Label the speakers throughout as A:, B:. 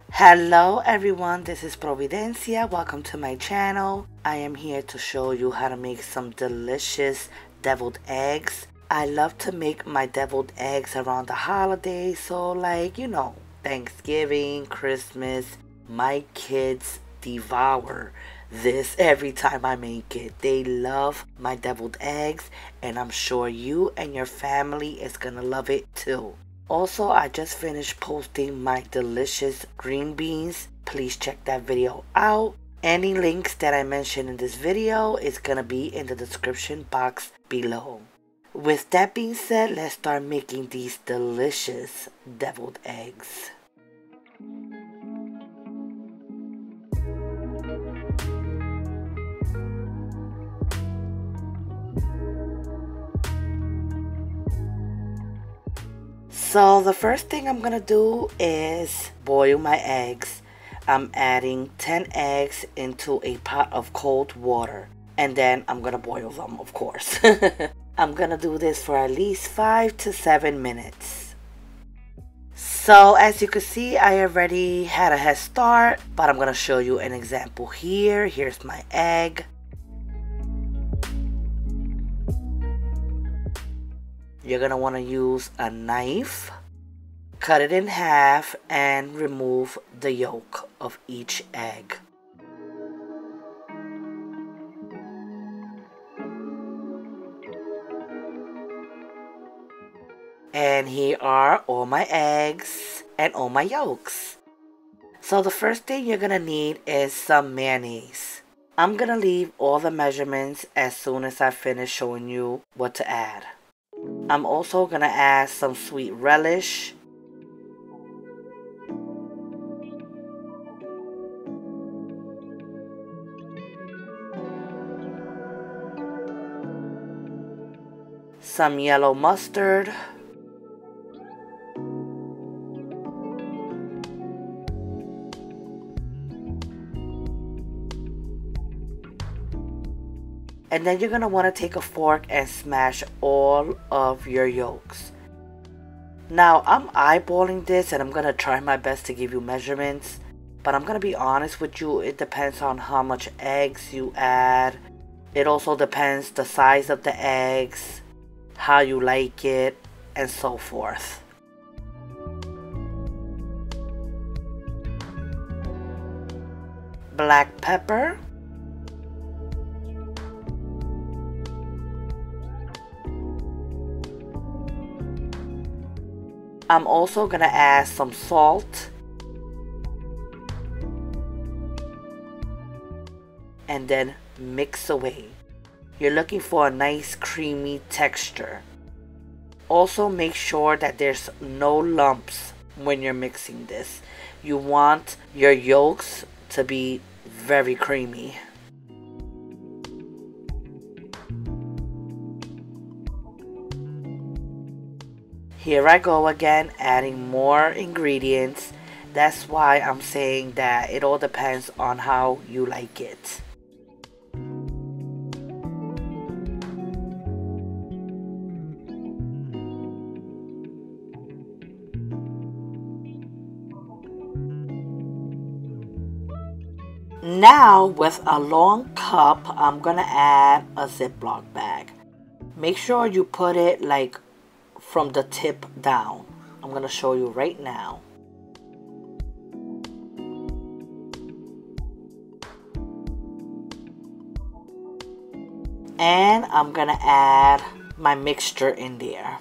A: Hello everyone, this is Providencia. Welcome to my channel. I am here to show you how to make some delicious deviled eggs. I love to make my deviled eggs around the holidays, so Thanksgiving, Christmas. My kids devour this every time I make it. They love my deviled eggs, and I'm sure you and your family is gonna love it too. Also, I just finished posting my delicious green beans. Please check that video out. Any links that I mentioned in this video is gonna be in the description box below. With that being said, let's start making these delicious deviled eggs. So the first thing I'm gonna do is boil my eggs. I'm adding 10 eggs into a pot of cold water, and then I'm gonna boil them, of course. I'm gonna do this for at least 5 to 7 minutes. So as you can see, I already had a head start, but I'm gonna show you an example here. Here's my egg. You're going to want to use a knife, cut it in half, and remove the yolk of each egg. And here are all my eggs and all my yolks. So the first thing you're going to need is some mayonnaise. I'm going to leave all the measurements as soon as I finish showing you what to add. I'm also going to add some sweet relish, some yellow mustard, and then you're going to want to take a fork and smash all of your yolks. Now, I'm eyeballing this and I'm going to try my best to give you measurements. But I'm going to be honest with you, it depends on how much eggs you add. It also depends the size of the eggs, how you like it, and so forth. Black pepper. I'm also going to add some salt. And then mix away. You're looking for a nice creamy texture. Also make sure that there's no lumps when you're mixing this. You want your yolks to be very creamy. Here I go again, adding more ingredients. That's why I'm saying that it all depends on how you like it. Now with a long cup, I'm gonna add a Ziploc bag. Make sure you put it like from the tip down. I'm gonna show you right now. And I'm gonna add my mixture in there.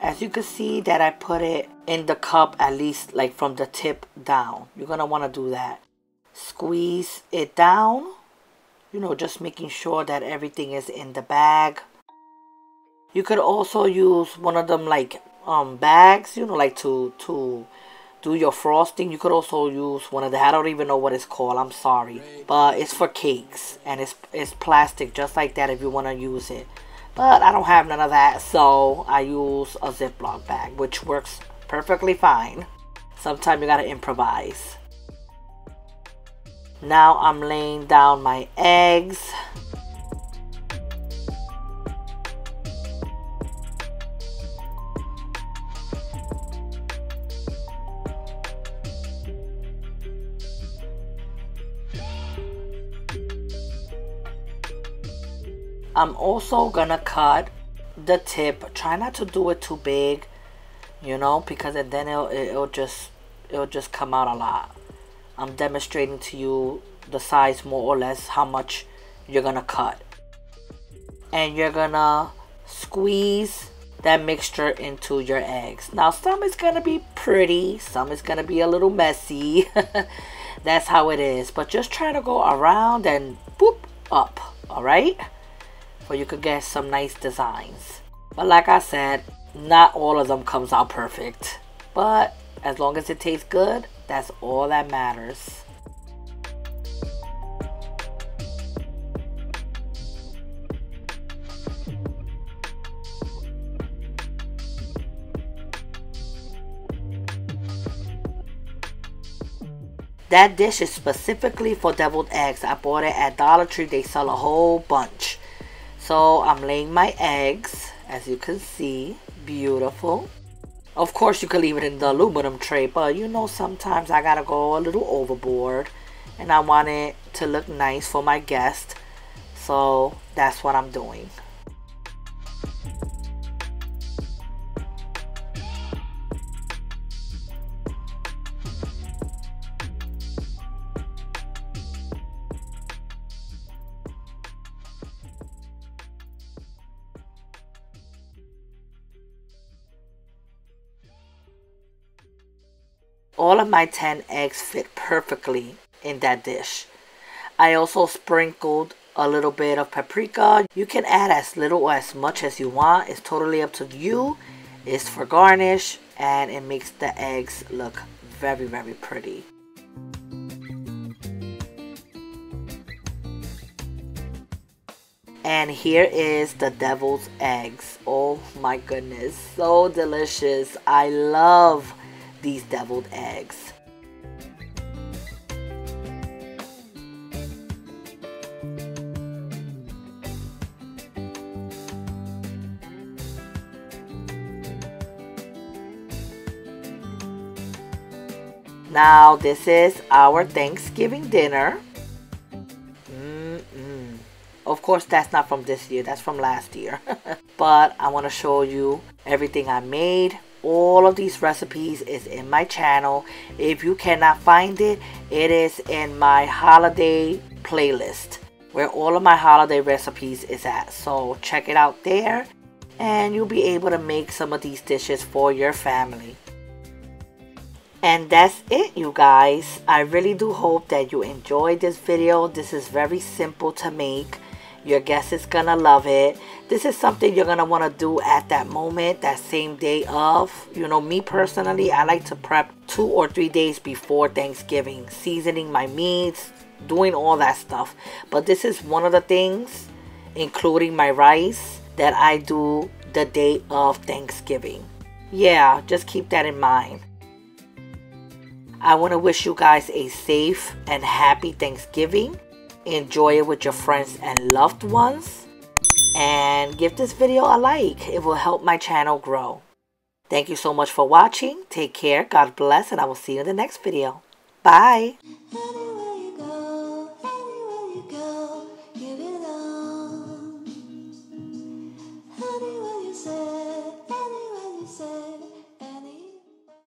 A: As you can see that I put it in the cup at least like from the tip down. You're going to want to do that. Squeeze it down. Just making sure that everything is in the bag. You could also use one of them like bags, like to do your frosting. You could also use one of the, I don't even know what it's called, I'm sorry. But it's for cakes and it's plastic just like that if you want to use it. But I don't have none of that, so I use a Ziploc bag, which works perfectly fine. Sometimes you gotta improvise. Now I'm laying down my eggs. I'm also gonna cut the tip. Try not to do it too big, you know, because then it'll just come out a lot. I'm demonstrating to you the size more or less how much you're gonna cut. And you're gonna squeeze that mixture into your eggs. Now some is gonna be pretty, some is gonna be a little messy. That's how it is. But just try to go around and boop up, alright? So you could get some nice designs. But like I said, not all of them comes out perfect. But as long as it tastes good, that's all that matters. That dish is specifically for deviled eggs. I bought it at Dollar Tree. They sell a whole bunch. So I'm laying my eggs, as you can see. Beautiful. Of course you could leave it in the aluminum tray, but you know sometimes I gotta go a little overboard and I want it to look nice for my guest. So that's what I'm doing. All of my 10 eggs fit perfectly in that dish. I also sprinkled a little bit of paprika. You can add as little or as much as you want. It's totally up to you. It's for garnish and it makes the eggs look very, very pretty. And here is the devil's eggs. Oh my goodness, so delicious. I love these deviled eggs. Now this is our Thanksgiving dinner. Of course that's not from this year, that's from last year. But I want to show you everything I made. All of these recipes is in my channel. If you cannot find it, it is in my holiday playlist where all of my holiday recipes is at. So check it out there and you'll be able to make some of these dishes for your family. And that's it, you guys. I really do hope that you enjoyed this video. This is very simple to make. Your guest is gonna love it. This is something you're gonna want to do at that moment, that same day of. You know, me personally, I like to prep 2 or 3 days before Thanksgiving, seasoning my meats, doing all that stuff. But this is one of the things, including my rice, that I do the day of Thanksgiving. Yeah, just keep that in mind. I want to wish you guys a safe and happy Thanksgiving. Enjoy it with your friends and loved ones. And give this video a like. It will help my channel grow. Thank you so much for watching. Take care. God bless. And I will see you in the next video. Bye. Anywhere you go, give it all. Anywhere you say